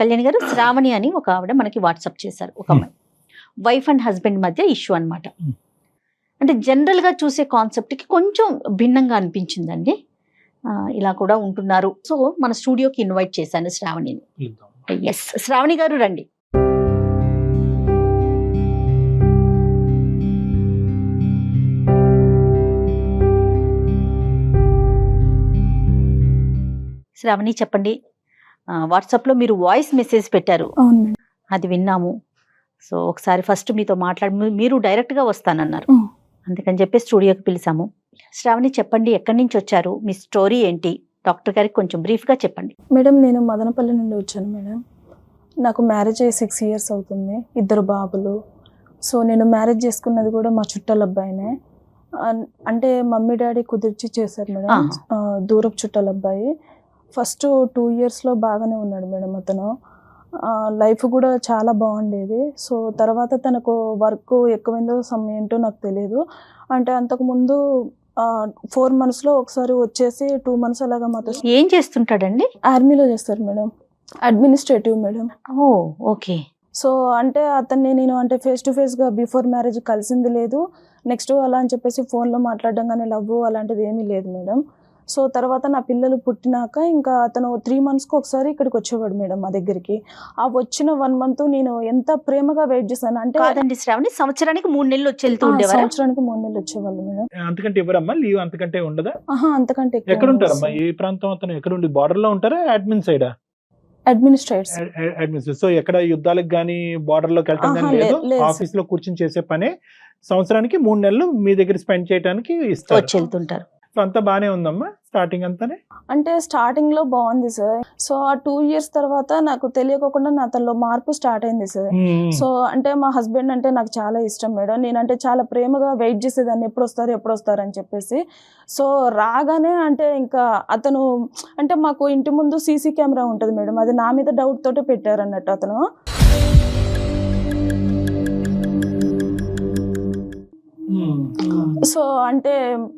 కళ్యాణి గారు, శ్రావణి అని ఒక ఆవిడ మనకి వాట్సాప్ చేశారు. ఒక అమ్మాయి వైఫ్ అండ్ హస్బెండ్ మధ్య ఇష్యూ అన్నమాట. అంటే జనరల్ గా చూసే కాన్సెప్ట్ కి కొంచెం భిన్నంగా అనిపించిందండి. ఇలా కూడా ఉంటున్నారు. సో మన స్టూడియోకి ఇన్వైట్ చేశాను శ్రావణిని. ఎస్, శ్రావణి గారు రండి. శ్రావణి చెప్పండి. వాట్సాప్ లో మీరు వాయిస్ మెసేజ్ పెట్టారు, అది విన్నాము. సో ఒకసారి ఫస్ట్ మీతో మీరు డైరెక్ట్ గా వస్తానన్నారు, అందుకని చెప్పి స్టూడియోకి పిలిచాము. శ్రావణి చెప్పండి, ఎక్కడి నుంచి వచ్చారు, మీ స్టోరీ ఏంటి, డాక్టర్ గారికి కొంచెం బ్రీఫ్ గా చెప్పండి. మేడం, నేను మదనపల్లి నుండి వచ్చాను మేడం. నాకు మ్యారేజ్ అయ్యి 6 years అవుతుంది, 2 బాబులు. సో నేను మ్యారేజ్ చేసుకున్నది కూడా మా చుట్టాల అబ్బాయినే. అంటే మమ్మీ డాడీ కుదిర్చి చేశారు మేడం, దూరపు చుట్టాల అబ్బాయి. ఫస్ట్ 2 yearsలో బాగానే ఉన్నాడు మేడం అతను. లైఫ్ కూడా చాలా బాగుండేది. సో తర్వాత తనకు వర్క్ ఎక్కువైందో ఏంటో నాకు తెలియదు. అంటే అంతకుముందు 4 monthsలో ఒకసారి వచ్చేసి 2 months అలాగా మాతో. ఏం చేస్తుంటాడండి? ఆర్మీలో చేస్తారు మేడం, అడ్మినిస్ట్రేటివ్ మేడం. ఓ ఓకే. సో అంటే అతన్ని నేను అంటే ఫేస్ టు ఫేస్గా బిఫోర్ మ్యారేజ్ కలిసింది లేదు. నెక్స్ట్ అలా అని చెప్పేసి ఫోన్లో మాట్లాడడం కానీ లవ్ అలాంటిది ఏమీ లేదు మేడం. సో తర్వాత నా పిల్లలు పుట్టినాక ఇంకా అతను 3 monthsకి ఒకసారి ఇక్కడికి వచ్చేవాడు మేడం మా దగ్గరికి. ఆ వచ్చిన 1 month నేను ఎంత ప్రేమగా వెయిట్ చేశాను అంటే. కాదండి శ్రావణి, సంవత్సరానికి 3 నెలలు వచ్చి వెళ్తూ ఉండేవారు? సంవత్సరానికి 3 నెలలు వచ్చేవాళ్ళు మేడం. అంతకంటే ఇవ్వరమ్మా లీవ్? అంతకంటే ఉండదా? అంతకంటే ఎక్కడ ఉంటారమ్మా? ఏ ప్రాంతం అతను? ఎక్కడ ఉండి బార్డర్ లో ఉంటారా అడ్మిన్ సైడా? అడ్మినిస్ట్రేటర్. సో ఎక్కడ యుద్ధాలకు గానీ బార్డర్ లోకి వెళ్ళటం కానీ లేదు, ఆఫీస్ లో కూర్చొని చేసే పనే. సంవత్సరానికి 3 నెలలు మీ దగ్గర స్పెండ్ చేయడానికి ఇస్తారు, వచ్చి వెళ్తుంటారు. సో అంతా బానే ఉందమ్మా స్టార్టింగ్ అంతానే? అంటే స్టార్టింగ్ లో బాగుంది సార్. సో ఆ 2 years తర్వాత నాకు తెలియకోకుండా నా తనలో మార్పు స్టార్ట్ అయింది సార్. సో అంటే మా హస్బెండ్ అంటే నాకు చాలా ఇష్టం మేడం. నేనంటే చాలా ప్రేమగా వెయిట్ చేసేదాన్ని, ఎప్పుడు వస్తారు అని చెప్పేసి. సో రాగానే అంటే ఇంకా అతను అంటే మాకు ఇంటి ముందు సీసీ కెమెరా ఉంటుంది మేడం, అది నా మీద డౌట్ తోటే పెట్టారు అన్నట్టు అతను. సో అంటే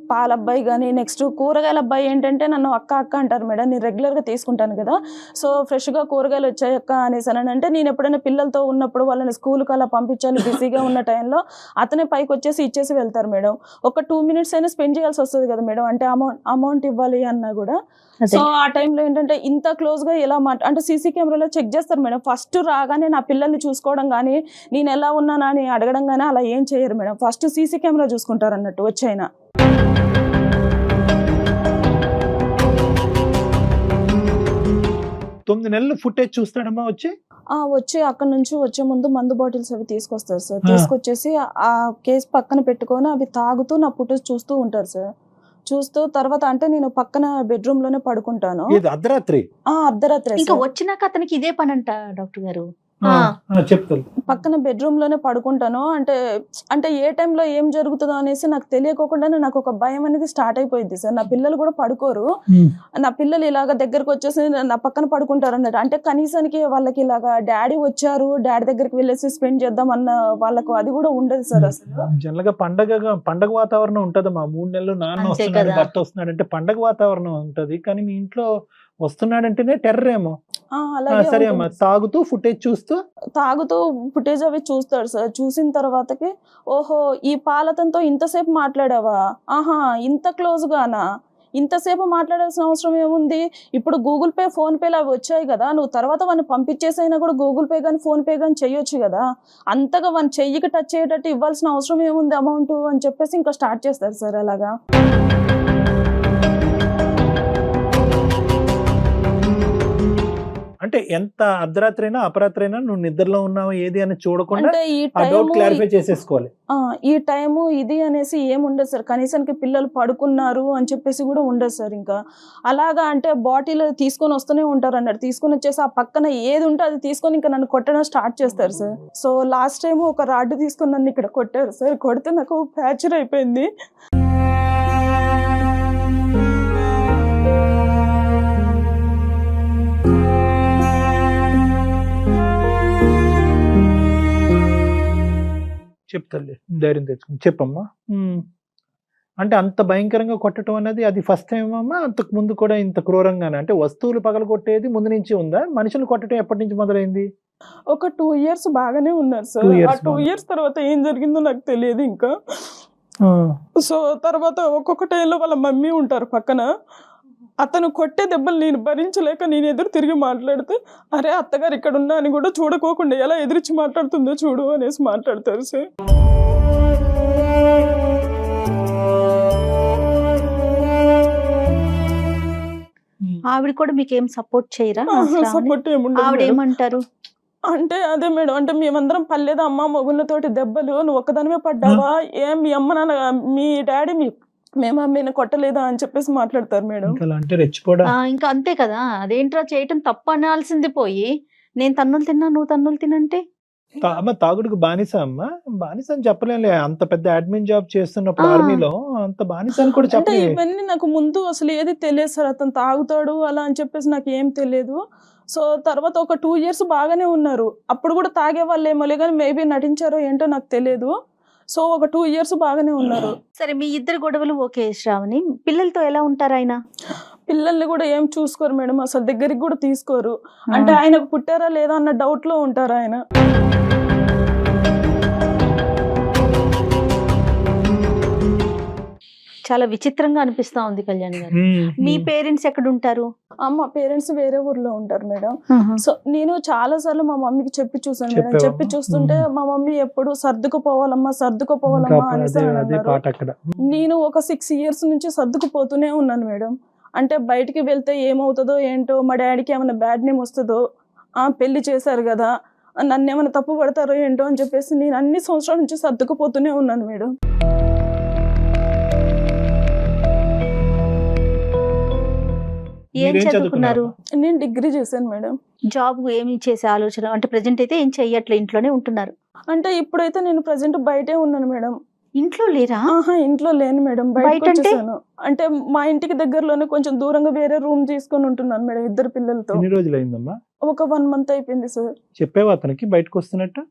పాల అబ్బాయి కానీ నెక్స్ట్ కూరగాయల అబ్బాయి ఏంటంటే నన్ను అక్క అంటారు మేడం. నేను రెగ్యులర్గా తీసుకుంటాను కదా. సో ఫ్రెష్గా కూరగాయలు వచ్చాయి అక్క అనేసి అంటే నేను ఎప్పుడైనా పిల్లలతో ఉన్నప్పుడు వాళ్ళని స్కూల్కి అలా పంపించాలి బిజీగా ఉన్న టైంలో అతనే పైకి వచ్చేసి ఇచ్చేసి వెళ్తారు మేడం. ఒక 2 minutes అయినా స్పెండ్ చేయాల్సి వస్తుంది కదా మేడం, అంటే అమౌంట్ ఇవ్వాలి అన్నా కూడా. సో ఆ టైంలో ఏంటంటే ఇంత క్లోజ్గా ఎలా అంటే సీసీ కెమెరాలో చెక్ చేస్తారు మేడం. ఫస్ట్ రాగానే నా పిల్లల్ని చూసుకోవడం కానీ నేను ఎలా ఉన్నానా అని అడగడం కానీ అలా ఏం చేయరు మేడం. ఫస్ట్ సీసీ కెమెరా చూసుకుంటారు అన్నట్టు వచ్చైనా. 9 నెలలు ఫుటేజ్ చూస్తాడమ్మా వచ్చి అక్కడ నుంచి వచ్చే ముందు మందు బాటిల్స్ అవి తీసుకొస్తారు సార్. తీసుకొచ్చేసి ఆ కేసు పక్కన పెట్టుకొని అవి తాగుతూ నా ఫుటేజ్ చూస్తూ ఉంటారు సార్. చూస్తూ తర్వాత అంటే నేను పక్కన బెడ్రూమ్ లోనే పడుకుంటాను. అర్ధరాత్రి ఇంకా వచ్చినాక అతనికి ఇదే పని అంట డాక్టర్ గారు. చెప్తాను, పక్కన బెడ్రూమ్ లోనే పడుకుంటాను. అంటే ఏ టైంలో ఏం జరుగుతుందో అనేసి నాకు తెలియకోకుండానే నాకు ఒక భయం అనేది స్టార్ట్ అయిపోయింది సార్. నా పిల్లలు కూడా పడుకోరు, నా పిల్లలు ఇలాగ దగ్గరకు వచ్చేసి నా పక్కన పడుకుంటారు అన్నట్టు. అంటే కనీసానికి వాళ్ళకి ఇలాగా డాడీ వచ్చారు, డాడీ దగ్గరికి వెళ్ళేసి స్పెండ్ చేద్దాం అన్న వాళ్ళకు అది కూడా ఉండదు సార్. అసలు జనరల్ గా పండగ వాతావరణం ఉంటదమ్మా. 3 నెలలు నాన్న వస్తున్నాడు, భర్త వస్తున్నాడు అంటే పండగ వాతావరణం ఉంటది. కానీ మీ ఇంట్లో వస్తున్నాడంటేనే టెర్రర్ ఏమో. సరే అమ్మా, తాగుతూ ఫుటేజ్ అవి చూస్తాడు సార్. చూసిన తర్వాతకి ఓహో ఈ పాలతంతో ఇంతసేపు మాట్లాడావా, ఇంత క్లోజ్ గానా, ఇంతసేపు మాట్లాడాల్సిన అవసరం ఏముంది, ఇప్పుడు గూగుల్ పే ఫోన్ పేలు అవి వచ్చాయి కదా, నువ్వు తర్వాత వాడిని పంపించేసైనా కూడా గూగుల్ పే కానీ ఫోన్ పే కానీ చెయ్యొచ్చు కదా, అంతగా వాడిని చెయ్యికి టచ్ అయ్యేటట్టు ఇవ్వాల్సిన అవసరం ఏముంది అమౌంట్ అని చెప్పేసి ఇంకా స్టార్ట్ చేస్తారు సార్ అలాగా. అంటే ఎంత అర్ధరాత్రి అయినా అపరాత్రి అయినా నువ్వు నిద్రలో ఉన్నావు ఏది అని చూడకుండా క్లారిఫై చేసేసుకోవాలి. ఈ టైము ఇది అనేసి ఏముండదు సార్. కనీసానికి పిల్లలు పడుకున్నారు అని చెప్పేసి కూడా ఉండదు సార్. ఇంకా అలాగా అంటే బాటిల్ తీసుకొని వస్తూనే ఉంటారు అన్నట్టు. తీసుకొని వచ్చేసి ఆ పక్కన ఏది ఉంటే అది తీసుకొని ఇంకా నన్ను కొట్టడం స్టార్ట్ చేస్తారు సార్. సో లాస్ట్ టైం ఒక రాడ్ తీసుకొని నన్ను ఇక్కడ కొట్టారు సార్. కొడితే నాకు ఫ్రాక్చర్ అయిపోయింది. చెప్తాలే, ధైర్యం తెచ్చుకుని చెప్పమ్మా. అంటే అంత భయంకరంగా కొట్టడం అనేది అది ఫస్ట్ టైం అమ్మా? అంతకు ముందు కూడా ఇంత క్రూరంగానే అంటే వస్తువులు పగలగొట్టేది ముందు నుంచి ఉందా? మనుషులు కొట్టడం ఎప్పటి నుంచి మొదలైంది? ఒక 2 years బాగానే ఉన్నారు సార్. 2 years ఆ 2 years తర్వాత ఏం జరిగిందో నాకు తెలియదు ఇంకా. ఆ, సో తర్వాత ఒక్కొక్క టైంలో వాళ్ళ మమ్మీ ఉంటారు పక్కన. అతను కొట్టే దెబ్బలు నేను భరించలేక నేను ఎదురు తిరిగి మాట్లాడితే, అరే అత్తగారు ఇక్కడ ఉన్నా అని కూడా చూడకోకుండా ఎలా ఎదిరించి మాట్లాడుతుందో చూడు అనేసి మాట్లాడతారు సార్. ఆవిడ కూడా మీకు ఏం సపోర్ట్ చేయరా? సపోర్ట్ ఏముండదు ఆవిడ మేడం. ఏమంటారు? అంటే అదే మేడం, అంటే మేమందరం పర్లేదా అమ్మ మొగుళ్ళతోటి దెబ్బలు, నువ్వు ఒక్కదానివే పడ్డావా, ఏం మీ అమ్మ నాన్న మీ డాడీ మేము అమ్మని కొట్టలేదా అని చెప్పేసి మాట్లాడతారు మేడం. ఇంకా అలా అంటే రెచ్చిపోవడం. ఇంకా అంతే కదా, అదేంట్రా చేయటం తప్పు అనాల్సింది పోయి నేను తన్నులు తిన్నా నువ్వు తన్నులు తినంటే అమ్మ తాగుడుకు బానిస అమ్మ, బానిస అని చెప్పలేంలే. అంత పెద్ద అడ్మిన్ జాబ్ చేస్తున్నప్పుడు ఆ. ఆర్మీలో అంత బానిస అని కూడా అంటే చెప్పలేదు. ఇవన్నీ నాకు ముందు అసలు ఏది తెలియదు సార్, అతను తాగుతాడు అలా అని చెప్పేసి నాకు ఏం తెలియదు. సో తర్వాత ఒక 2 years బాగానే ఉన్నారు. అప్పుడు కూడా తాగే వాళ్ళు ఏమోలే కానీ మేబీ నటించారో ఏంటో నాకు తెలియదు. సో ఒక 2 years బాగానే ఉన్నారు. సరే, మీ ఇద్దరు గొడవలు ఓకే శ్రావణి, పిల్లలతో ఎలా ఉంటారు ఆయన? పిల్లల్ని కూడా ఏం చూసుకోరు మేడం, అసలు దగ్గరికి కూడా తీసుకోరు. అంటే ఆయనకు పుట్టారా లేదా అన్న డౌట్ లో ఉంటారు ఆయన. చాలా విచిత్రంగా అనిపిస్తా ఉంది కళ్యాణ్ గారు. మీ పేరెంట్స్ ఎక్కడ ఉంటారు? మా పేరెంట్స్ వేరే ఊర్లో ఉంటారు మేడం. సో నేను చాలా సార్లు మా మమ్మీకి చెప్పి చూసాను మేడం. చెప్పావా? చెప్పి చూస్తుంటే మా మమ్మీ ఎప్పుడు సర్దుకుపోవాలమ్మా సర్దుకుపోవాలమ్మా అనేసి అన్నారు. పాట అక్కడ. నేను ఒక 6 years నుంచి సర్దుకుపోతూనే ఉన్నాను మేడం. అంటే బయటికి వెళ్తే ఏమవుతుందో ఏంటో, మా డాడీకి ఏమైనా బ్యాడ్ నేమ్ వస్తుందో, పెళ్లి చేశారు కదా నన్ను ఏమైనా తప్పు పడతారో ఏంటో అని చెప్పేసి నేను అన్ని సంవత్సరాల నుంచి సర్దుకుపోతూనే ఉన్నాను మేడం. ఏం మీరేం చదువుకున్నారు? నేను డిగ్రీ చేశాను మేడం. జాబ్ ఏమి చేసే ఆలోచన అంటే ప్రెజెంట్ అయితే ఏం చెయ్యట్లే, ఇంట్లోనే ఉంటున్నారు. అంటే ఇప్పుడైతే నేను ప్రజెంట్ బయటే ఉన్నాను మేడం. ఇంట్లో లేరా? ఇంట్లో లేను మేడం, బయట బయటకు అంటే? వచ్చేసాను. అంటే మా ఇంటికి దగ్గరలోనే కొంచెం దూరంగా వేరే రూమ్ తీసుకొని ఉంటున్నాను మేడం 2 పిల్లలతో. ఎన్ని రోజులు అయిందమ్మా? ఒక 1 month అయిపోయింది సార్. చెప్పావా అతనికి బయటకు వస్తున్నట్టు?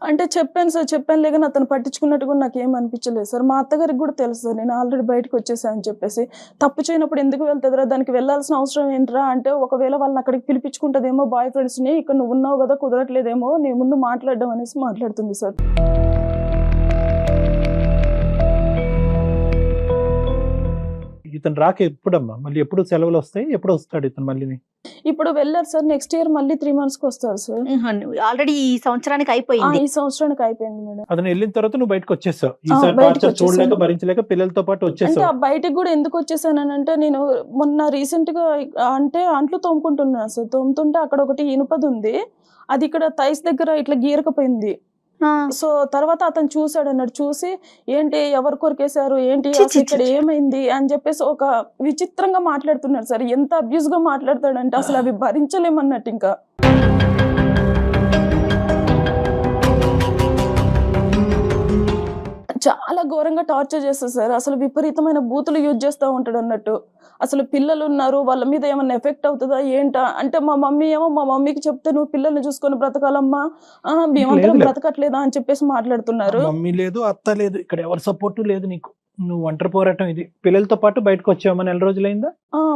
అంటే చెప్పాను సార్, చెప్పాను లేక అతను పట్టించుకున్నట్టు కూడా నాకు ఏం అనిపించలేదు సార్. మా అత్తగారికి కూడా తెలుసు సార్ నేను ఆల్రెడీ బయటకు వచ్చేసాను అని చెప్పేసి. తప్పు చేయనప్పుడు ఎందుకు వెళ్తుందిరా, దానికి వెళ్ళాల్సిన అవసరం ఏంట్రా అంటే, ఒకవేళ వాళ్ళని అక్కడికి పిలిపించుకుంటుందేమో బాయ్ ఫ్రెండ్స్ని, ఇక్కడ నువ్వు ఉన్నావు కదా కుదరట్లేదేమో నీ ముందు మాట్లాడడం అనేసి మాట్లాడుతుంది సార్. ఇతను రాక ఎప్పుడమ్మా? మళ్ళీ ఎప్పుడు సెలవులు వస్తాయి? ఎప్పుడు వస్తాడు ఇతను మళ్ళీ? ఇప్పుడు వెళ్ళారు సార్, నెక్స్ట్ ఇయర్ మళ్ళీ 3 monthsకి వస్తారు సార్. ఆల్రెడీ ఈ సంవత్సరానికి అయిపోయింది. ఈ సంవత్సరానికి అయిపోయింది మేడం. అతను వెళ్ళిన తర్వాత నువ్వు బయటకు వచ్చేసావు. ఈసారి బయటకు టార్చర్ చూడలేక వచ్చేసాను. భరించలేక పిల్లలతో పాటు అంటే వచ్చేసావు. ఆ బయటికి కూడా ఎందుకు వచ్చేసానంటే, నేను మొన్న రీసెంట్ గా అంటే అంట్లు తోముకుంటున్నాను సార్. తోముతుంటే అక్కడ ఒకటి ఇనుపది ఉంది, అది ఇక్కడ థైస్ దగ్గర ఇట్లా గీరకపోయింది. సో తర్వాత అతను చూసాడు అన్నాడు, చూసి ఏంటి ఎవరు కొరికేశారు ఏంటి అసలు ఇక్కడ ఏమైంది అని చెప్పేసి ఒక విచిత్రంగా మాట్లాడుతున్నాడు సార్. ఎంత అబ్యూస్ గా మాట్లాడతాడంటే అసలు అవి భరించలేమన్నట్టు. ఇంకా చాలా ఘోరంగా టార్చర్ చేస్తారు సార్. అసలు విపరీతమైన బూతులు యూజ్ చేస్తూ ఉంటాడు అన్నట్టు. అసలు పిల్లలు ఉన్నారు, వాళ్ళ మీద ఏమన్నా ఎఫెక్ట్ అవుతుందా ఏంటా అంటే, మా మమ్మీ ఏమో మా మమ్మీకి చెప్తే నువ్వు పిల్లల్ని చూసుకొని బ్రతకాలమ్మా, మేమందరం బ్రతకట్లేదా అని చెప్పేసి మాట్లాడుతున్నారు. మమ్మీ లేదు, అత్త లేదు, ఇక్కడ ఎవరి సపోర్ట్ లేదు నీకు. నువ్వు ఒంటరి పోరాటం ఇది. పిల్లలతో పాటు బయటకు వచ్చావమ్మా, నెల రోజులైందా?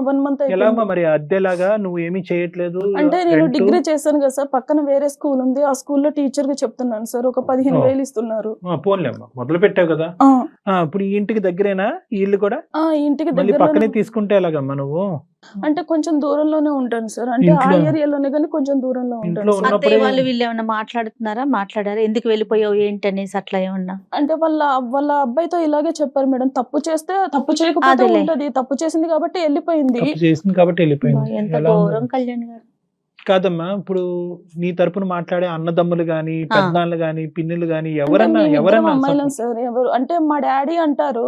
1 month ఎలా అయిపోయింది. మరి అద్దెలాగా నువ్వు ఏమీ చేయట్లేదు? అంటే నేను Rent? డిగ్రీ చేశాను కదా సార్, పక్కన వేరే స్కూల్ ఉంది, ఆ స్కూల్లో టీచర్ గా చెప్తున్నాను సార్. ఒక 15,000 ఇస్తున్నారు. పోన్లేమ్మా, మొదలు పెట్టావు కదా. ఇప్పుడు ఈ ఇంటికి దగ్గరేనా ఈ ఇల్లు కూడా? ఇంటికి మళ్ళీ దగ్గర పక్కనే తీసుకుంటే ఎలాగమ్మా నువ్వు? అంటే కొంచెం దూరంలోనే ఉంటాను సార్. అంటే ఆ ఇంట్లో? ఏరియాలోనే కానీ కొంచెం దూరంలో ఇంట్లో ఉంటాను సార్. ఉన్నప్పుడే- అత్తయ్య వాళ్ళు వీళ్ళు ఏమన్నా మాట్లాడారా? ఎందుకు వెళ్ళిపోయావు ఏంటి అనేసి అట్లా ఏమన్నా? అంటే వాళ్ళ అబ్బాయితో ఇలాగే చెప్పారు మేడం, తప్పు చేస్తే తప్పు చేయకపోతే అదేలే. ఉంటది, తప్పు చేసింది కాబట్టి వెళ్ళిపోయింది. తప్పు చేసింది కాబట్టి వెళ్ళిపోయింది. ఎంత ఎలా ఉంది? ఘోరం కళ్యాణ్ గారు. కాదమ్మా, ఇప్పుడు నీ తరపున మాట్లాడే అన్నదమ్ములు గాని, పెద్దనాన్నలు గాని, పిన్నులు గాని అంటే ఎవరన్నా మేమిద్దరం ఎవరన్నా అమ్మాయిలం సార్. ఎవరు అంటే మా డాడీ అంటారు,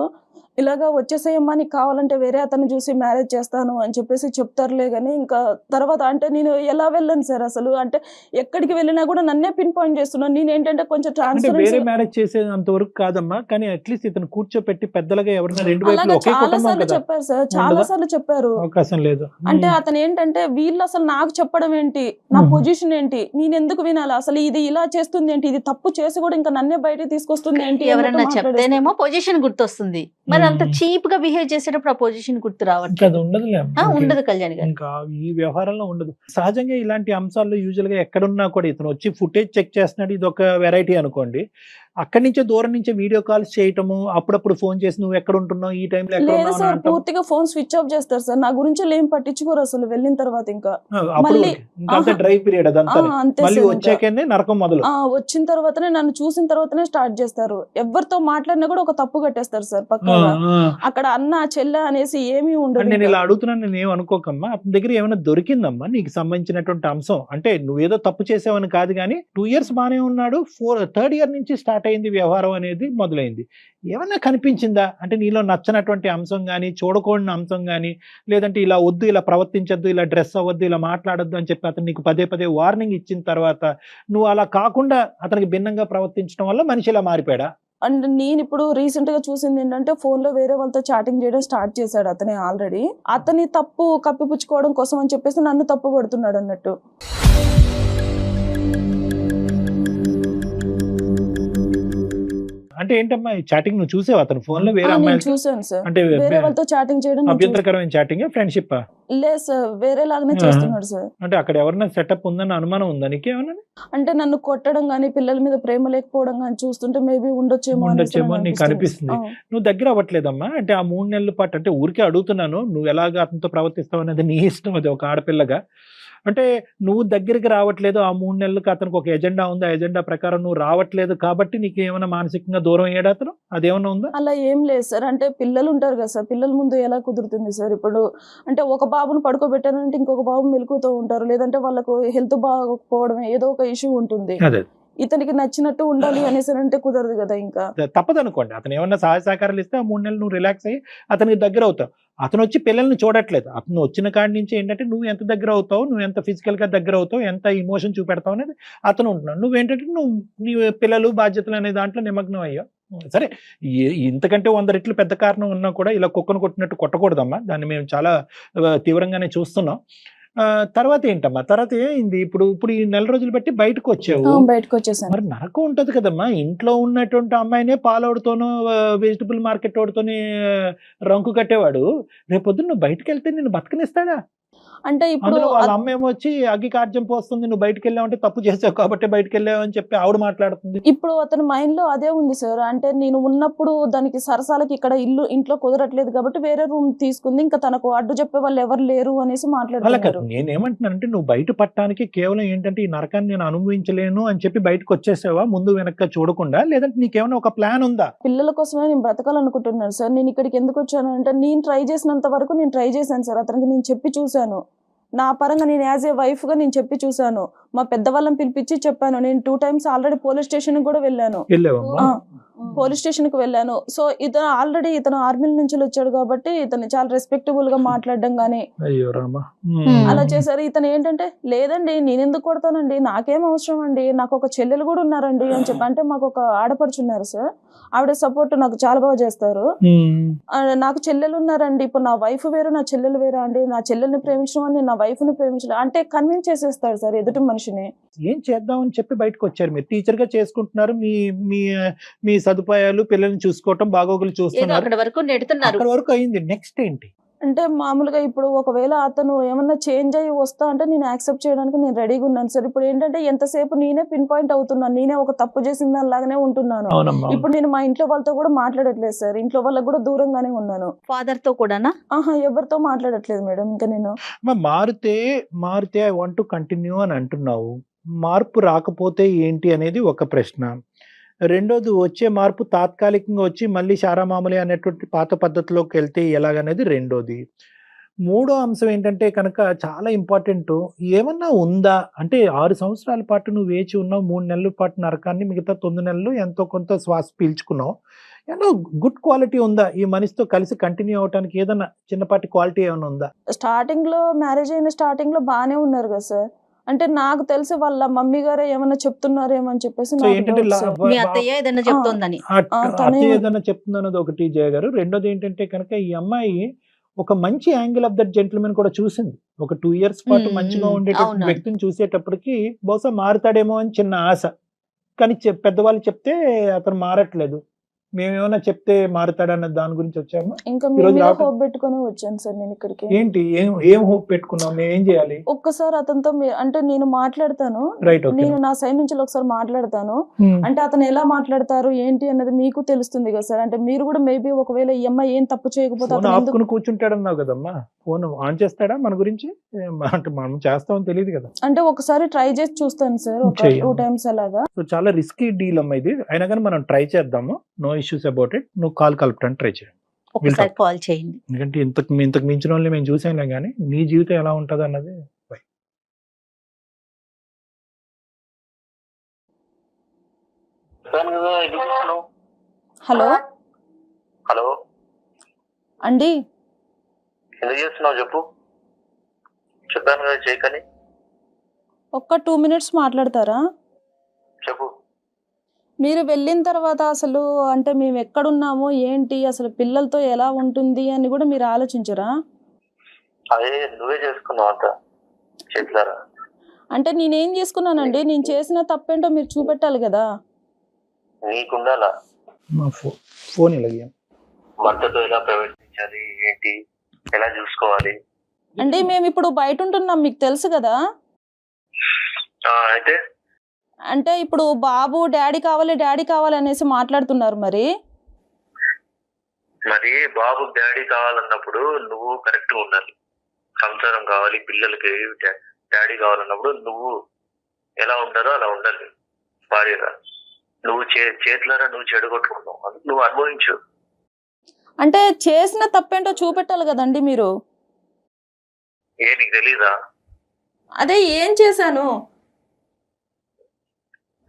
ఇలాగా వచ్చేసేయమ్మా నీకు కావాలంటే వేరే అతను చూసి మ్యారేజ్ చేస్తాను అని చెప్పేసి చెప్తారులే కానీ ఇంకా తర్వాత అంటే నేను ఎలా వెళ్ళను సార్ అసలు. అంటే ఎక్కడికి వెళ్ళినా కూడా నన్నే పిన్ పాయింట్ చేస్తున్నాను. నేను ఏంటంటే కొంచెం అంటే ట్రాన్స్పరెన్సీ వేరే మ్యారేజ్ చేసేది అంతవరకు కాదమ్మా, కానీ అట్లీస్ట్ ఇతను కూర్చోపెట్టి పెద్దలుగా ఎవరైనా రెండు వైపులు అలాగా ఒకే చాలా కుటుంబం సార్లు కదా, చెప్పారు సార్, చాలా సార్లు చెప్పారు. అవకాశం లేదు. అంటే అతను ఏంటంటే వీళ్ళు అసలు నాకు చెప్పడం ఏంటి, నా పొజిషన్ ఏంటి, నేను ఎందుకు వినాలి అసలు, ఇది ఇలా చేస్తుంది ఏంటి, ఇది తప్పు చేసి కూడా ఇంకా నన్నే బయట తీసుకొస్తుంది ఏంటి ఎవరన్నా చెప్తేనేమో పొజిషన్ గుర్తొస్తుంది, మరి అతను అంత చీప్ గా బిహేవ్ చేసేటప్పుడు ఆ పొజిషన్ గుర్తు ఇంకా రావట్లేదు. అది ఉండదులే ఉండదు కళ్యాణ్ గారు. ఇంకా ఈ వ్యవహారంలో ఉండదు. సహజంగా ఇలాంటి అంశాల్లో యూజువల్ గా ఎక్కడున్నా కూడా ఇతను వచ్చి ఫుటేజ్ చెక్ చేస్తున్నాడు, ఇది ఒక వెరైటీ అనుకోండి. అక్కడి నుంచే దూరం నుంచే వీడియో కాల్స్ చేయటము, అప్పుడప్పుడు ఫోన్ చేసి నువ్వు ఎక్కడ ఉంటున్నావు, ఈ టైంలో ఎక్కడ లేదు ఉన్నావు సార్, అంటాం. పూర్తిగా ఫోన్ స్విచ్ ఆఫ్ చేస్తారు సార్. నా గురించి ఏం పట్టించుకోరు అసలు వెళ్ళిన తర్వాత. ఇంకా అప్పుడు మళ్ళీ ఇంకా అంతే ఆహా. డ్రై పీరియడ్ అదంతా. అంతే మళ్ళీ సార్. ఇంకా వచ్చాకనే నరకం మొదలు. వచ్చిన తర్వాతనే, నన్ను చూసిన తర్వాతనే స్టార్ట్ చేస్తారు. ఎవరితో మాట్లాడినా కూడా ఒక తప్పు కట్టేస్తారు సార్ ఆ, పక్కాగా. ఆ. అక్కడ అన్న చెల్లె అనేసి ఏమీ ఉండదు. నేను ఇంకా. ఇలా అడుగుతున్నాను, నేను ఏం అనుకోకమ్మా. అతని దగ్గర ఏమైనా దొరికిందమ్మా నీకు సంబంధించినటువంటి అంశం? అంటే నువ్వేదో తప్పు చేసావని కాదు కానీ 2 years బానే ఉన్నాడు, 3rd year నుంచి స్టార్ట్ అయింది వ్యవహారం అనేది మొదలైంది. ఏమన్నా కనిపించిందా అంటే నీలో నచ్చనటువంటి అంశం కానీ, చూడకూడని అంశం కానీ, లేదంటే ఇలా వద్దు, ఇలా ప్రవర్తించొద్దు, ఇలా డ్రెస్ అవ్వద్దు, ఇలా మాట్లాడొద్దు అని చెప్పి అతను నీకు పదే పదే వార్నింగ్ ఇచ్చిన తర్వాత నువ్వు అలా కాకుండా అతనికి భిన్నంగా ప్రవర్తించడం వల్ల మనిషి ఇలా మారిపోయాడా? అండ్ నేను ఇప్పుడు రీసెంట్ గా చూసింది ఏంటంటే, ఫోన్ లో వేరే వాళ్ళతో చాటింగ్ చేయడం స్టార్ట్ చేశాడు అతనే ఆల్రెడీ. అతని తప్పు కప్పిపుచ్చుకోవడం కోసం అని చెప్పేసి నన్ను తప్పు పడుతున్నాడు అన్నట్టు. అంటే ఏంటమ్మా ఈ చాటింగ్ నువ్వు చూసావు అతను ఫోన్ లో వేరే నేను అమ్మాయిలు? చూసాను సార్. అంటే వేరే వాళ్ళతో చాటింగ్ చేయడం నేను అభ్యంతరకరమైన చాటింగ్, ఫ్రెండ్షిప్? లేదు సార్, వేరే లాగానే చేస్తున్నాడు సార్. అంటే అక్కడ ఎవరైనా సెటప్ ఉందని అనుమానం ఉందా నీకేమన్నా? అంటే నన్ను కొట్టడం గానీ, పిల్లల మీద ప్రేమ లేకపోవడం గానీ చూస్తుంటే మేబీ ఉండొచ్చేమో అని నీకు అనిపిస్తుంది. నువ్వు దగ్గర అవ్వట్లేదమ్మా అంటే ఆ 3 నెలల పాటు? అంటే ఊరికే అడుగుతున్నాను, నువ్వు ఎలాగ అతనితో ప్రవర్తిస్తావు అనేది నీ ఇష్టం, అది ఒక ఆడపిల్లగా. అంటే నువ్వు దగ్గరికి రావట్లేదు, ఆ 3 నెలలకు అతనికి ఒక ఎజెండా ఉంది, ఆ ఎజెండా ప్రకారం నువ్వు రావట్లేదు కాబట్టి నీకు ఏమైనా మానసికంగా దూరం అయ్యాడు అతను? అదేమన్నా ఉందా? అలా ఏం లేదు సార్. అంటే పిల్లలు ఉంటారు కదా సార్, పిల్లల ముందు ఎలా కుదురుతుంది సార్? ఇప్పుడు అంటే ఒక బాబును పడుకోబెట్టానంటే ఇంకొక బాబు మెలుకుతూ ఉంటారు, లేదంటే వాళ్ళకు హెల్త్ బాగోకపోవడం ఏదో ఒక ఇష్యూ ఉంటుంది. అదే ఇతనికి నచ్చినట్టు ఉండాలి అనేసి అంటే కుదరదు కదా. ఇంకా తప్పదు అనుకోండి, అతను ఏమన్నా సహాయ సహకారాలు ఇస్తే ఆ 3 నెలలు నువ్వు రిలాక్స్ అయ్యి అతనికి దగ్గర అవుతావు. అతను వచ్చి పిల్లల్ని చూడట్లేదు, అతను వచ్చిన కాడి నుంచి ఏంటంటే నువ్వు ఎంత దగ్గర అవుతావు, నువ్వు ఎంత ఫిజికల్ గా దగ్గర అవుతావు, ఎంత ఇమోషన్ చూపెడతావు అనేది అతను ఉంటున్నాడు. నువ్వేంటంటే నీ పిల్లలు బాధ్యతలు అనే దాంట్లో నిమగ్నం అయ్యావు. సరే, ఇంతకంటే 100 రెట్లు పెద్ద కారణం ఉన్నా కూడా ఇలా కుక్కను కొట్టినట్టు కొట్టకూడదమ్మా, దాన్ని మేము చాలా తీవ్రంగానే చూస్తున్నాం. తర్వాత ఏంటమ్మా, తర్వాత ఏంది? ఇప్పుడు ఈ 4 నెల రోజులు బట్టి బయటకు వచ్చావు, బయటకు వచ్చేసాను. మరి నరకం ఉంటది కదమ్మా. ఇంట్లో ఉన్నటువంటి అమ్మాయినే పాలవుడితోనూ వెజిటబుల్ మార్కెట్ వాడితోని రంకు కట్టేవాడు రేపొద్దున నువ్వు బయటకు వెళ్తే నిన్ను బతకనిస్తాడా? అంటే ఇప్పుడు అందులో వాళ్ళ అమ్మ ఏమో వచ్చి అగ్గి కార్జ్యం పోస్తుంది, నువ్వు బయటకు వెళ్ళావంటే తప్పు చేసావు కాబట్టి బయటకు వెళ్ళావు అని చెప్పి ఆవిడ మాట్లాడుతుంది. ఇప్పుడు అతని మైండ్ లో అదే ఉంది సార్. అంటే నేను ఉన్నప్పుడు దానికి సరసాలకి ఇక్కడ ఇంట్లో కుదరట్లేదు కాబట్టి వేరే రూమ్ తీసుకుంది, ఇంకా తనకు అడ్డు చెప్పే వాళ్ళు ఎవరు లేరు అనేసి అలా మాట్లాడుతున్నారు. కాదు, నేనేమంటున్నానంటే నువ్వు బయట పట్టడానికి కేవలం ఏంటంటే ఈ నరకాన్ని నేను అనుభవించలేను అని చెప్పి బయటకు వచ్చేసావా ముందు వెనక చూడకుండా, లేదంటే నీకేమైనా ఒక ప్లాన్ ఉందా? పిల్లల కోసమే నేను బ్రతకాలనుకుంటున్నాను సార్. నేను ఇక్కడికి ఎందుకు వచ్చాను అంటే, నేను ట్రై చేసినంత వరకు నేను ట్రై చేశాను సార్. అతనికి నేను చెప్పి చూశాను, నా పరంగా నేను యాజ్ ఏ వైఫ్ గా నేను చెప్పి చూశాను. మా పెద్దవాళ్ళని పిలిపించి చెప్పాను. నేను 2 times ఆల్రెడీ పోలీస్ స్టేషన్ కూడా వెళ్ళాను. పోలీస్ స్టేషన్ కి వెళ్ళాను. సో ఇతను ఆర్మీ నుంచి వచ్చాడు కాబట్టి ఇతను చాలా రెస్పెక్టబుల్ గా మాట్లాడడం గానీ అలా చేశారు. ఇతను ఏంటంటే, లేదండి నేను ఎందుకు కొడతానండి, నాకేం అవసరం అండి, నాకు ఒక చెల్లెలు కూడా ఉన్నారండి అని చెప్పి. అంటే మాకు ఒక ఆడపడుచున్నారు సార్, ఆవిడ సపోర్ట్ నాకు చాలా బాగా చేస్తారు. నాకు చెల్లెలు ఉన్నారండి, ఇప్పుడు నా వైఫ్ వేరు నా చెల్లెలు వేరా అండి, నా చెల్లెల్ని ప్రేమించడం అని నా వైఫ్ ని ప్రేమించడం అంటే కన్విన్స్ చేసేస్తాడు సార్ ఎదుటి మనిషిని. ఏం చేద్దామని చెప్పి బయటకు వచ్చారు, మీరు టీచర్ గా చేసుకుంటున్నారు, మీ సదుపాయాలు పిల్లల్ని చూసుకోవటం బాగోగులు చూస్తున్నారు, అక్కడ వరకు నెడుతున్నారు, అక్కడ వరకు అయింది. నెక్స్ట్ ఏంటి అంటే మామూలుగా ఇప్పుడు ఒకవేళ అతను ఏమన్నా చేంజ్ అయ్యి వస్తా అంటే నేను యాక్సెప్ట్ చేయడానికి నేను రెడీగా ఉన్నాను సార్. ఇప్పుడు ఏంటంటే ఎంతసేపు నేనే పిన్ పాయింట్ అవుతున్నాను, నేనే ఒక తప్పు చేసిన దానిలాగానే ఉంటున్నాను. ఇప్పుడు నేను మా ఇంట్లో వాళ్ళతో కూడా మాట్లాడట్లేదు సార్, ఇంట్లో వాళ్ళకి కూడా దూరంగానే ఉన్నాను. ఫాదర్ తో కూడానా? ఎవరితో మాట్లాడట్లేదు మేడం. ఇంకా నేను మారితే ఐ వాంట్ టు కంటిన్యూ అని అంటున్నావు, మార్పు రాకపోతే ఏంటి అనేది ఒక ప్రశ్న. రెండోది, వచ్చే మార్పు తాత్కాలికంగా వచ్చి మళ్ళీ శారామామూలి అనేటువంటి పాత పద్ధతిలోకి వెళ్తే ఎలాగనేది రెండోది. మూడో అంశం ఏంటంటే కనుక చాలా ఇంపార్టెంట్, ఏమన్నా ఉందా అంటే 6 సంవత్సరాల పాటు నువ్వు వేచి ఉన్నావు, 3 నెలల పాటు నరకాన్ని, మిగతా 9 నెలలు ఎంతో కొంత శ్వాస పీల్చుకున్నావు. ఏమన్నా గుడ్ క్వాలిటీ ఉందా ఈ మనిషితో కలిసి కంటిన్యూ అవడానికి? ఏదన్నా చిన్నపాటి క్వాలిటీ ఏమైనా ఉందా? స్టార్టింగ్ లో మ్యారేజ్ అయిన స్టార్టింగ్ లో బాగానే ఉన్నారు కదా సార్. అంటే నాకు తెలిసి వాళ్ళ మమ్మీ గారే ఏమన్నా చెప్తున్నారేమో అని చెప్పేసి మీ అత్తయ్య ఏదైనా చెప్తోందని. అత్తయ్య ఏదైనా చెప్తుందన్నది ఒకటి జయ గారు. రెండోది ఏంటంటే కనుక ఈ అమ్మాయి ఒక మంచి యాంగిల్ ఆఫ్ దట్ జెంటిల్మెన్ కూడా చూసింది. ఒక 2 years పాటు మంచిగా ఉండేటటువంటి వ్యక్తిని చూసేటప్పటికి బహుశా మారుతాడేమో అని చిన్న ఆశ, కానీ పెద్దవాళ్ళు చెప్తే అతను మారట్లేదు. మేమేమైనా చెప్తే మారుతాడన్న దాని గురించి వచ్చామా? ఇంకా ఈ మీ రోజు మీద రావటం- హోప్ పెట్టుకొని వచ్చాను సార్ నేను ఇక్కడికి. ఏంటి ఏం హోప్ పెట్టుకున్నాం? మేము ఏం చేయాలి? ఒక్కసారి అతనితో అంటే నేను మాట్లాడతాను, రైట్, ఓకే. నేను నా సైడ్ నుంచి ఒకసారి మాట్లాడతాను. అంటే అతను ఎలా మాట్లాడతారు ఏంటి అన్నది మీకు తెలుస్తుంది కదా సార్. అంటే మీరు కూడా మేబీ ఒకవేళ ఈ అమ్మాయి ఏం తప్పు చేయకపోతే ఫోన్ అతను ఎందుకు ఆపుకుని కూర్చుంటాడన్నావు కదమ్మా, ఫోన్ ఆన్ చేస్తాడా మన గురించి? అంటే మనం చేస్తామని తెలియదు కదా. అంటే ఒకసారి ట్రై చేసి చూస్తాను సార్, ఒక చెయ్యి. 2 times అలాగా. సో చాలా రిస్కీ డీల్ అమ్మా ఇది. అయినా కానీ మనం ట్రై చేద్దాము, నో ఇష్యూస్ అబౌట్ ఇట్. నువ్వు కాల్ కలపడానికి ట్రై చేయండి. ఒకసారి కాల్ చేయండి. ఎందుకంటే ఇంతకు మించిన వాళ్ళని మేము చూసాంలే కానీ నీ జీవితం ఎలా ఉంటుంది అన్నది. హలో హలో, అండి, ఎందుకు చేస్తున్నావు చెప్పు. చెప్పాను కదా చేయకని. ఒక్క 2 minutes మాట్లాడతారా? చెప్పు. మీరు వెళ్ళిన తర్వాత అసలు అంటే మేము ఎక్కడున్నామో ఏంటి, అసలు పిల్లలతో ఎలా ఉంటుంది అని కూడా మీరు ఆలోచించరా? అదే నువ్వే చేసుకున్నావు అంత చేతులారా. అంటే నేనేం చేసుకున్నానండి, నేను చేసిన తప్పేంటో మీరు చూపెట్టాలి కదా. నీకుండాలా మా ఫోన్ ఇలాగే భర్తతో ఎలా ప్రవర్తించాలి, ఏంటి, ఎలా చూసుకోవాలి. అంటే మేము ఇప్పుడు బయట ఉంటున్నాం, మీకు తెలుసు కదా. అయితే అంటే ఇప్పుడు బాబు డాడీ కావాలి అనేసి మాట్లాడుతున్నారు. మరి మరి బాబు డాడీ కావాలన్నప్పుడు నువ్వు కరెక్ట్ గా ఉండాలి. సంసారం కావాలి, పిల్లలకి డాడీ కావాలన్నప్పుడు నువ్వు ఎలా ఉండాలో అలా ఉండాలి భార్యగా. నువ్వు చేతులారా నువ్వు చెడగొట్టుకున్నావు, అది నువ్వు అనుభవించు. అంటే చేసిన తప్పేంటో చూపెట్టాలి కదండి మీరు. నీకు తెలీదా? అదే ఏం చేశాను.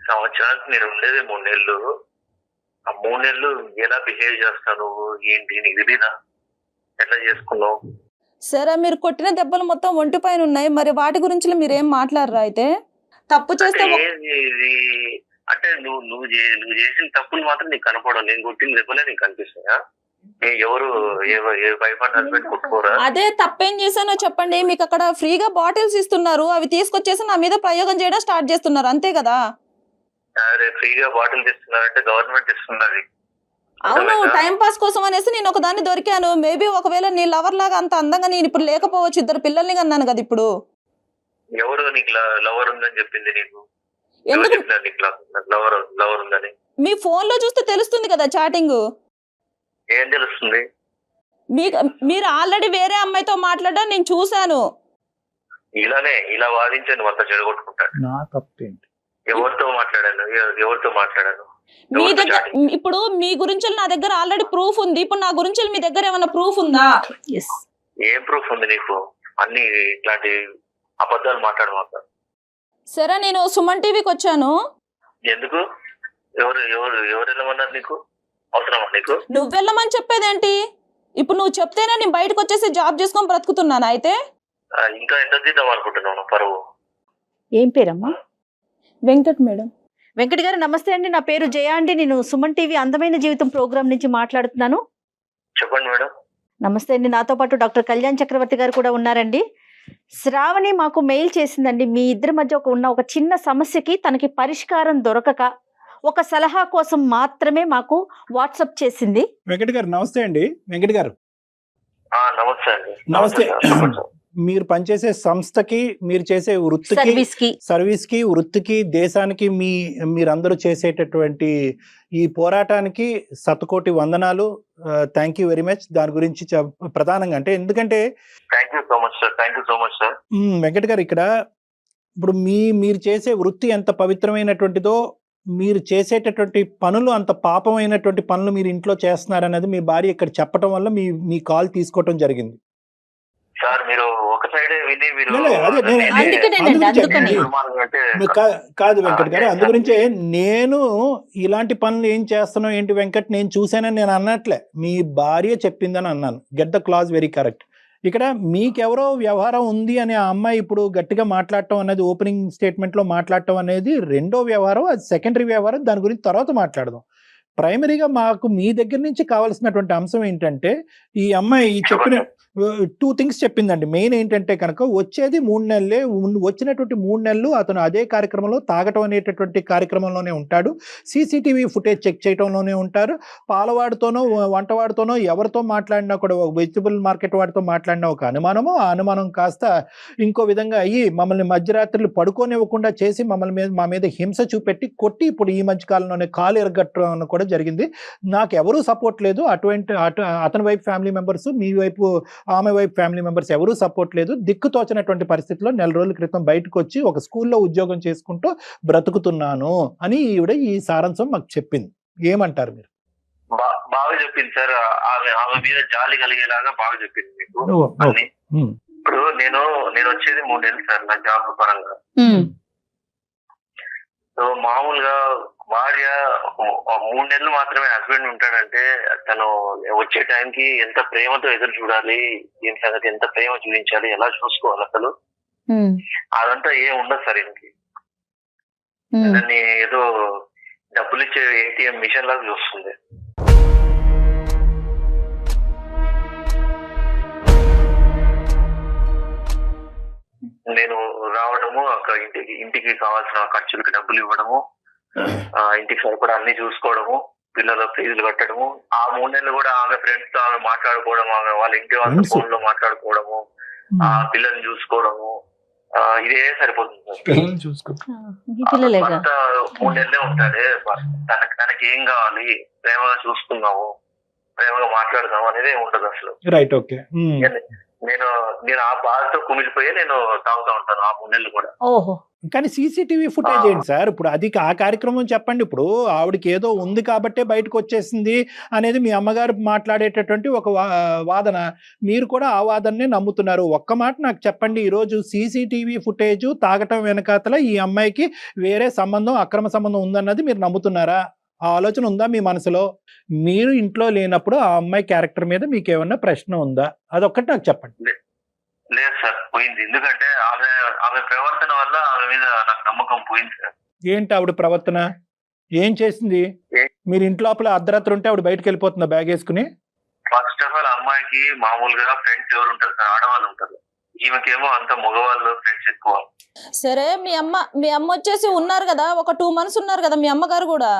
సంవత్సరానికి నేను ఉండేది 3 నెలలు. ఆ 3 నెలలు ఎలా బిహేవ్ చేస్తావు నువ్వు, ఏంటి నీకు తెలీదా? ఎట్లా చేసుకున్నావు? సరే, మీరు కొట్టిన దెబ్బలు మొత్తం ఒంటి పైన ఉన్నాయి, మరి వాటి గురించి మీరేం మాట్లాడరా? అయితే తప్పు చేస్తే అంటే నువ్వు చేసిన తప్పులు మాత్రం నీకు కనపడవు. నేను కొట్టిన దెబ్బలే నీకు కనిపిస్తాయా? ఎవరు ఏ వైఫ్ అండ్ హస్బెండ్ కొట్టుకోరా? అదే తప్పేం చేశానో చెప్పండి. మీకు అక్కడ ఫ్రీగా బాటిల్స్ ఇస్తున్నారు, అవి తీసుకొచ్చేసి నా మీద ప్రయోగం చేయడం స్టార్ట్ చేస్తున్నారు, అంతే కదా. అరే ఫ్రీగా బాటిల్ ఇస్తున్నారంటే గవర్నమెంట్ ఇస్తున్నది. అవును, టైం పాస్ కోసం అనేసి నేను ఒక దాన్ని దొరికాను. మేబీ ఒకవేళ నీ లవర్ లాగా అంత అందంగా నేను ఇప్పుడు లేకపోవచ్చు, 2 పిల్లల్ని కన్నాను కదా ఇప్పుడు. ఎవరు నీకు లవర్ ఉందని చెప్పింది? నీకు ఎందుకు? చెప్పినా నీకు లవర్ ఉందని? మీ ఫోన్ లో చూస్తే తెలుస్తుంది కదా చాటింగ్. ఏం తెలుస్తుంది? మీరు ఆల్రెడీ వేరే అమ్మాయితో మాట్లాడడం నేను చూశాను. ఇలా వాదించాను నువ్వు అంతా చెడగొట్టుకుంటాను. నా తప్పేంటి? ఎవరితో మాట్లాడాను? మీ దగ్గర ఇప్పుడు మీ గురించి నా దగ్గర ఆల్రెడీ ప్రూఫ్ ఉంది. ఇప్పుడు నా గురించి మీ దగ్గర ఏమైనా ప్రూఫ్ ఉందా? ఏం ప్రూఫ్ ఉంది నీకు? అన్ని ఇట్లాంటి అబద్ధాలు మాట్లాడమాక. సరే, నేను సుమన్ టీవీకి వచ్చాను. ఎందుకు? ఎవరు వెళ్ళమన్నారు నీకు? అవసరమా నీకు? నువ్వు వెళ్ళమని చెప్పేదేంటి? ఇప్పుడు నువ్వు చెప్తేనే నేను బయటకు వచ్చేసి జాబ్ చేసుకొని బ్రతుకుతున్నాను. అయితే ఇంకా ఎంత తీద్దాం అనుకుంటున్నావు పరువు? ఏం పేరమ్మా? వెంకట్ మేడం. వెంకట్ గారు నమస్తే అండి. నా పేరు జయ అండి. నేను సుమన్ టీవీ అందమైన జీవితం ప్రోగ్రామ్ నుంచి మాట్లాడుతున్నాను. చెప్పండి మేడం. నమస్తే అండి. నాతో పాటు డాక్టర్ కళ్యాణ్ చక్రవర్తి గారు కూడా ఉన్నారండి. శ్రావణి మాకు మెయిల్ చేసిందండి. మీ ఇద్దరి మధ్య ఉన్న ఒక చిన్న సమస్యకి తనకి పరిష్కారం దొరకక ఒక సలహా కోసం మాత్రమే మాకు వాట్సాప్ చేసింది. వెంకట్ గారు నమస్తే అండి. వెంకట్ గారు నమస్తే అండి. నమస్తే. మీరు పనిచేసే సంస్థకి, మీరు చేసే వృత్తికి, సర్వీస్కి, వృత్తికి, దేశానికి మీరందరూ చేసేటటువంటి ఈ పోరాటానికి శతకోటి వందనాలు. Thank you very much. దాని గురించి ప్రధానంగా అంటే ఎందుకంటే thank you so much sir. Venkat గారు, ఇక్కడ ఇప్పుడు మీరు చేసే వృత్తి ఎంత పవిత్రమైనటువంటిదో, మీరు చేసేటటువంటి పనులు అంత పాపమైనటువంటి పనులు మీరు ఇంట్లో చేస్తున్నారనేది మీ భార్య ఇక్కడ చెప్పడం వల్ల మీ కాల్ తీసుకోవటం జరిగింది. సార్ మీరు ఒక సైడే విని మీరు కాదు వెంకట్ గారు, అందుగురించే నేను ఇలాంటి పనులు ఏం చేస్తున్నావు ఏంటి వెంకట్, నేను చూసానని నేను అన్నట్లే, మీ భార్య చెప్పిందని అన్నాను. Get the clause very correct. ఇక్కడ మీకెవరో వ్యవహారం ఉంది అని ఆ అమ్మాయి ఇప్పుడు గట్టిగా మాట్లాడటం అనేది, ఓపెనింగ్ స్టేట్మెంట్లో మాట్లాడటం అనేది రెండో వ్యవహారం, అది సెకండరీ వ్యవహారం. దాని గురించి తర్వాత మాట్లాడదాం. ప్రైమరీగా మాకు మీ దగ్గర నుంచి కావాల్సినటువంటి అంశం ఏంటంటే, ఈ అమ్మాయి చెప్పిన 2 థింగ్స్ చెప్పిందండి. మెయిన్ ఏంటంటే కనుక వచ్చేది 3 నెలలే. వచ్చినటువంటి 3 నెలలు అతను అదే కార్యక్రమంలో తాగటం అనేటటువంటి కార్యక్రమంలోనే ఉంటాడు. సీసీటీవీ ఫుటేజ్ చెక్ చేయటంలోనే ఉంటారు. పాలవాడితోనో, వంటవాడితోనో ఎవరితో మాట్లాడినా కూడా వెజిటబుల్ మార్కెట్ వాడితో మాట్లాడినా ఒక అనుమానము, ఆ అనుమానం కాస్త ఇంకో విధంగా అయ్యి మమ్మల్ని మధ్యరాత్రులు పడుకోనివ్వకుండా చేసి మా మీద హింస చూపెట్టి కొట్టి ఇప్పుడు ఈ మధ్య కాలంలోనే కాలు ఎరగట్టడం కూడా జరిగింది. నాకు ఎవరూ సపోర్ట్ లేదు. అతని వైపు ఫ్యామిలీ మెంబర్స్, మీ వైపు ఆమె వైపు ఫ్యామిలీ మెంబర్స్ ఎవరూ సపోర్ట్ లేదు. దిక్కుతోచినటువంటి పరిస్థితిలో నెల రోజుల క్రితం బయటకు వచ్చి ఒక స్కూల్లో ఉద్యోగం చేసుకుంటూ బ్రతుకుతున్నాను అని ఈవిడ ఈ సారాంశం మాకు చెప్పింది. ఏమంటారు మీరు? బాగా చెప్పింది సార్. ఆమె మీద జాలి కలిగేలాగా బాగా చెప్పింది మీకు అన్ని. ఇప్పుడు నేను వచ్చేది 3 నెలలు సార్ నా జాబ్ పరంగా. సో మామూలుగా భార్య 3 నెలలు మాత్రమే హస్బెండ్ ఉంటాడంటే తను వచ్చే టైంకి ఎంత ప్రేమతో ఎదురు చూడాలి, దీని సంగతి ఎంత ప్రేమ చూపించాలి, ఎలా చూసుకోవాలి అసలు అదంతా ఏం ఉండదు సార్. ఇంకి దాన్ని ఏదో డబ్బులు ఇచ్చే ఏటీఎం మిషన్ లాగా చూస్తుంది. నేను రావడము, అక్కడ ఇంటికి కావాల్సిన ఖర్చులకి డబ్బులు ఇవ్వడము, ఇంటికి సరిపడా అన్ని చూసుకోవడము, పిల్లల ఫీజులు కట్టడము, ఆ 3 నెలలు కూడా ఆమె ఫ్రెండ్స్ తో ఆమె మాట్లాడుకోవడం, ఆమె వాళ్ళ ఇంటి వాళ్ళ ఫోన్ లో మాట్లాడుకోవడము, ఆ పిల్లల్ని చూసుకోవడము, ఇదే సరిపోతుంది. 3 నెలలే ఉంటాడే. తనకి ఏం కావాలి, ప్రేమగా చూసుకున్నాము, ప్రేమగా మాట్లాడదాము అనేది ఉండదు అసలు. Right, okay. నేను ఆ బాధతో కుమిలిపోయి నేను తాగుతూ ఉంటాను ఆ 3 నెలలు కూడా. ఓహో. కానీ సీసీటీవీ ఫుటేజ్ ఏంటి సార్? ఇప్పుడు అది ఆ కార్యక్రమం చెప్పండి. ఇప్పుడు ఆవిడకి ఏదో ఉంది కాబట్టే బయటకు వచ్చేసింది అనేది మీ అమ్మగారు మాట్లాడేటటువంటి ఒక వాదన. మీరు కూడా ఆ వాదననే నమ్ముతున్నారు. ఒక్క మాట నాకు చెప్పండి, ఈరోజు సీసీటీవీ ఫుటేజ్ తాగటం వెనకాతల ఈ అమ్మాయికి వేరే సంబంధం, అక్రమ సంబంధం ఉందన్నది మీరు నమ్ముతున్నారా? ఆ ఆలోచన ఉందా మీ మనసులో? మీరు ఇంట్లో లేనప్పుడు ఆ అమ్మాయి క్యారెక్టర్ మీద మీకు ఏమన్నా ప్రశ్న ఉందా? అదొక్కటి నాకు చెప్పండి. లేదు సార్, పోయింది. ఎందుకంటే ఆమె ప్రవర్తన వల్ల ఆమె మీద నాకు నమ్మకం పోయింది సార్. ఏంటి ఆవిడ ప్రవర్తన? ఏం చేసింది? మీరు ఇంట్లో అర్ధరాత్రి ఉంటే ఆవిడ బయటకు వెళ్ళిపోతుందా బ్యాగ్ వేసుకుని? ఫస్ట్ ఆఫ్ ఆల్ అమ్మాయికి మామూలుగా ఫ్రెండ్స్ ఎవరు ఉంటారు సార్? ఆడవాళ్ళు ఉంటారు. ఈమెకేమో అంత మగవాళ్ళు ఫ్రెండ్స్ ఎక్కువ. సరే, మీ అమ్మ వచ్చేసి ఉన్నారు కదా, ఒక 2 months ఉన్నారు కదా మీ అమ్మగారు కూడా.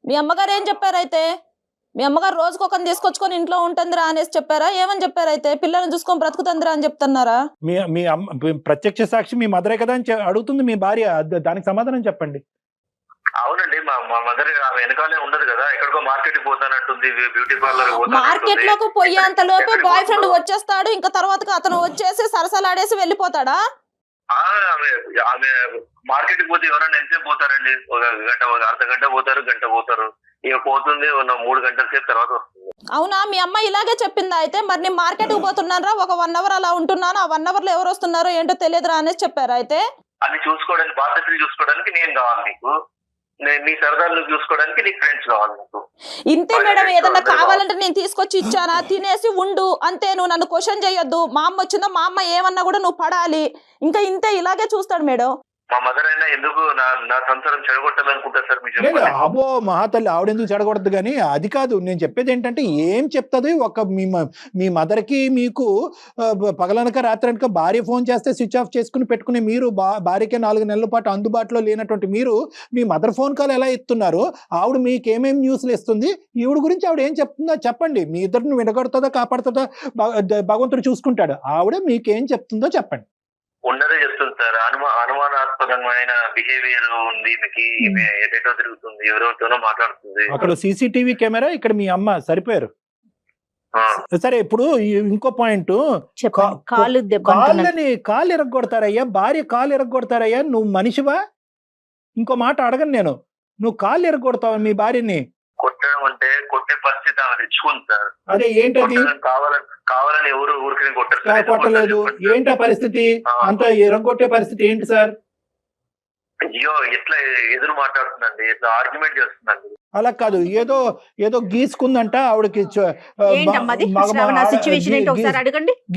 మీ అమ్మగారు ఏం చెప్పారు అయితే? మీ అమ్మగారు రోజుకు ఒకరిని తీసుకొచ్చుకొని ఇంట్లో ఉంటుందిరా అనేసి చెప్పారా? ఏమని చెప్పారు అయితే? పిల్లల్ని చూసుకొని బ్రతుకుతుందిరా అని చెప్తున్నారా? మీ ప్రత్యక్ష సాక్షి మీ మదరే కదా అని అడుగుతుంది మీ భార్య. దానికి సమాధానం చెప్పండి. అవునండి, మా మదర్ ఆమె వెనకాలే ఉండదు కదా, ఎక్కడికో మార్కెట్ కి పోతానంటుంది, బ్యూటీ పార్లర్ మార్కెట్ లోకి పోయేంత లోపే బాయ్ ఫ్రెండ్ వచ్చేస్తాడు. ఇంకా తర్వాత అతను వచ్చేసి సరసలాడేసి వెళ్ళిపోతాడా? ఆమె మార్కెట్ కి పోతే ఎవరైనా ఎంతసేపు పోతారండి? ఒక గంట, ఒక అర్ధ గంట పోతారు, గంట పోతారు. ఇక పోతుంది 3 గంటల సేపు తర్వాత వస్తుంది. అవునా? మీ అమ్మ ఇలాగే చెప్పిందా అయితే? మరి నేను మార్కెట్ కి పోతున్నారా, ఒక 1 hour అలా ఉంటున్నాను, ఆ 1 hour లో ఎవరు వస్తున్నారో ఏంటో తెలియదురా అనేసి చెప్పారా అయితే? అది చూసుకోవడానికి, బాధ్యతలు చూసుకోవడానికి నేను కావాలి నీకు, నీ సరదాలు చూసుకోవడానికి నీకు ఫ్రెండ్స్ కావాలి నీకు. ఇంతే మేడం. ఏదన్నా కావాలంటే నేను తీసుకొచ్చి ఇచ్చానా? తినేసి ఉండు అంతే. నువ్వు నన్ను క్వశ్చన్ చేయొద్దు. మా అమ్మ వచ్చిందా, మా అమ్మ ఏమన్నా కూడా నువ్వు పడాలి. ఇంకా ఇంతే, ఇలాగే చూస్తాడు మేడం. మా మదర్ అయినా ఎందుకు నా సంసారం చెడగొట్టాలనుకుంటా సార్? మీరు అబ్బో మహాతల్లి, ఆవిడెందుకు చెడగొడద్దు. కానీ అది కాదు నేను చెప్పేది. ఏంటంటే ఏం చెప్తుంది ఒక మీ మదర్కి మీకు పగలనక రాత్రనక భార్య ఫోన్ చేస్తే స్విచ్ ఆఫ్ చేసుకుని పెట్టుకునే మీరు, భార్యకే 4 నెలల పాటు అందుబాటులో లేనటువంటి మీరు మీ మదర్ ఫోన్ కాల్ ఎలా ఎత్తున్నారు? ఆవిడ మీకు ఏమేమి న్యూస్లు ఇస్తుంది? ఈవిడ గురించి ఆవిడ ఏం చెప్తుందో చెప్పండి. మీ ఇద్దరిని విడగొడుతుందా కాపాడుతుందా భగవంతుడు చూసుకుంటాడు. ఆవిడ మీకేం చెప్తుందో చెప్పండి. ఉన్నదే చెప్తుంది సార్. అనుమానాస్పదమైన బిహేవియర్ ఉంది మీకు, ఎటో తిరుగుతుంది, ఎవరెవరితోనో మాట్లాడుతుంది. అక్కడ సీసీటీవీ కెమెరా, ఇక్కడ మీ అమ్మ సరిపోయారు. సరే, ఇప్పుడు ఇంకో పాయింట్, కాళ్ళు ఎరగొడతారయ్యా, భార్య కాళ్ళు ఎరగొడతారయ్యా. నువ్వు మనిషివా? ఇంకో మాట అడగను నేను. నువ్వు కాళ్ళు ఎరగొడతావా మీ భార్యని? కొట్టడం అంటే కొట్టే పరిస్థితి ఆమె తెచ్చుకుంది సార్. అదే ఏంటది? కావాలని ఎవరు ఊరికి కొట్టలేదు. ఏంటా పరిస్థితి? అంత ఎరగొట్టే పరిస్థితి ఏంటి సార్? అయ్యో, ఎట్లా ఎదురు మాట్లాడుతుందండి, ఎట్లా ఆర్గ్యుమెంట్ చేస్తుందండి. అలా కాదు, ఏదో గీసుకుందంట ఆవిడకి.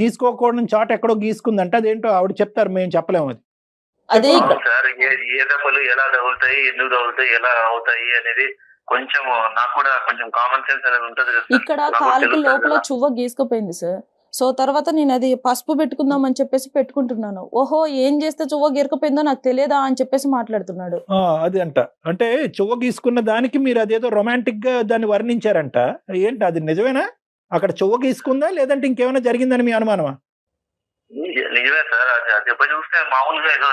గీసుకోకూడని చాట ఎక్కడో గీసుకుందంట. అదేంటో ఆవిడ చెప్తారు, మేము చెప్పలేము. అది సార్, ఏ దెబ్బలు ఎలా తగులుతాయి, ఎందుకు తగులుతాయి, ఎలా అవుతాయి అనేది కొంచెం నాకు కూడా కొంచెం కామన్ సెన్స్ అనేది ఉంటది కదా సార్. ఇక్కడ నాకు కాలుకి తెలుస్తుంది లోపల కదా. చువ్వ గీసుకుపోయింది సార్. సో తర్వాత నేను అది పసుపు పెట్టుకుందాం అని చెప్పేసి పెట్టుకుంటున్నాను. ఓహో ఏం చేస్తే చువ్వ గీరకపోయిందో నాకు తెలియదా అని చెప్పేసి మాట్లాడుతున్నాడు. అది అంట అంటే చువ్వ గీసుకున్న దానికి మీరు అదేదో రొమాంటిక్ గా దాన్ని వర్ణించారంట. ఏంటి అది నిజమేనా? అక్కడ చువ్వ గీసుకుందా లేదంటే ఇంకేమైనా జరిగిందని మీ అనుమానమా? నిజమే సార్. అది దెబ్బ చూస్తే మామూలుగా ఏదో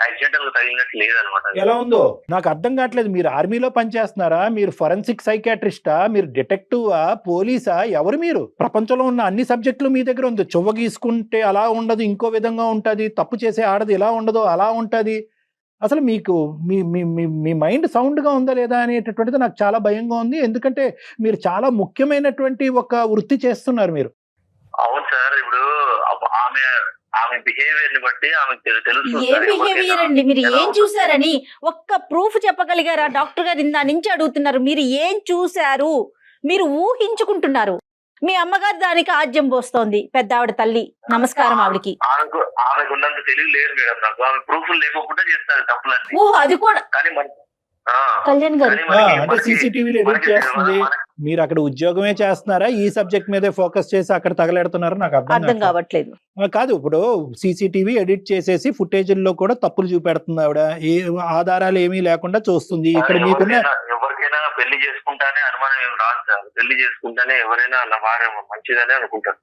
యాక్సిడెంటల్ గా తగిలినట్టు లేదనమాట. ఎలా ఉందో నాకు అర్థం కావట్లేదు. మీరు ఆర్మీలో పనిచేస్తున్నారా? మీరు ఫొరెన్సిక్ సైకాట్రిస్టా? మీరు డిటెక్టివా? పోలీసా? ఎవరు మీరు? ప్రపంచంలో ఉన్న అన్ని సబ్జెక్టులు మీ దగ్గర ఉంది. చువ్వ గీసుకుంటే అలా ఉండదు, ఇంకో విధంగా ఉంటది. తప్పు చేసే ఆడది ఇలా ఉండదు, అలా ఉంటది. అసలు మీకు మీ మీ మీ మీ మైండ్ సౌండ్గా ఉందా లేదా అనేటటువంటిది నాకు చాలా భయంగా ఉంది. ఎందుకంటే మీరు చాలా ముఖ్యమైనటువంటి ఒక వృత్తి చేస్తున్నారు మీరు. అవును సార్. ఇప్పుడు ఆమె బిహేవియర్ ని బట్టి ఆమెకు తెలుస్తుంది ఏ సార్ బిహేవియర్ ఎవరికైనా అండి? మీరు ఎలా ఏం ఉంటుంది. చూసారని ఒక్క ప్రూఫ్ చెప్పగలిగారా? డాక్టర్ గారు ఇందా నుంచి అడుగుతున్నారు, మీరు ఏం చూశారు? మీరు ఊహించుకుంటున్నారు. మీ అమ్మగారు దానికి ఆజ్యం పోస్తోంది, పెద్ద ఆవిడ తల్లి. నమస్కారం ఆవిడకి. ఆమెకు ఉన్నంత తెలివి లేదు మేడం నాకు. ఆమె ప్రూఫ్లు లేకుండా చేస్తారు తప్పులన్నీ. ఓ అది కూడా కానీ మన కళ్యాణ్ గారు అంటే సీసీటీవీలో ఎడిట్ చేస్తుంది. మీరు అక్కడ ఉద్యోగమే చేస్తున్నారా? ఈ సబ్జెక్ట్ మీదే ఫోకస్ చేసి అక్కడ తగలెడుతున్నారా? నాకు అర్థం అర్థం కావట్లేదు. కాదు. ఇప్పుడు సీసీటీవీ ఎడిట్ చేసేసి ఫుటేజ్ల్లో కూడా తప్పులు చూపెడుతుంది ఆవిడ. ఏ ఆధారాలు ఏమీ లేకుండా చూస్తుంది. ఇక్కడ మీకున్న ఎవరికైనా పెళ్లి చేసుకుంటానే అనుమానం ఏం రాదు సార్. పెళ్లి చేసుకుంటానే ఎవరైనా నా భార్య మంచిదనే అనుకుంటారు.